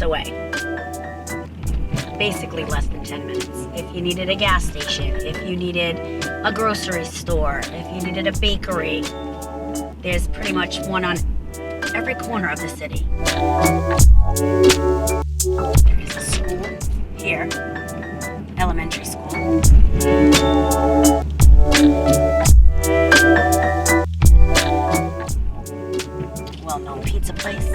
minutes away. Basically less than 10 minutes. If you needed a gas station, if you needed a grocery store, if you needed a bakery, there's pretty much one on every corner of the city. There is a school here, elementary school. Well-known pizza place.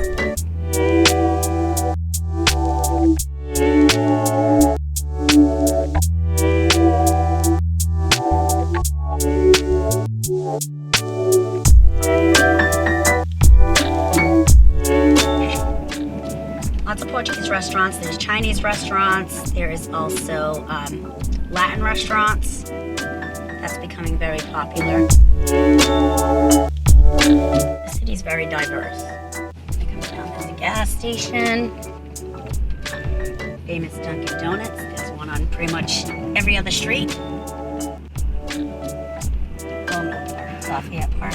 Lots of Portuguese restaurants. There's Chinese restaurants. There is also Latin restaurants. That's becoming very popular. The city's very diverse. Coming down, there's a gas station. Famous Dunkin' Donuts. There's one on pretty much every other street. Well-known park, Lafayette Park.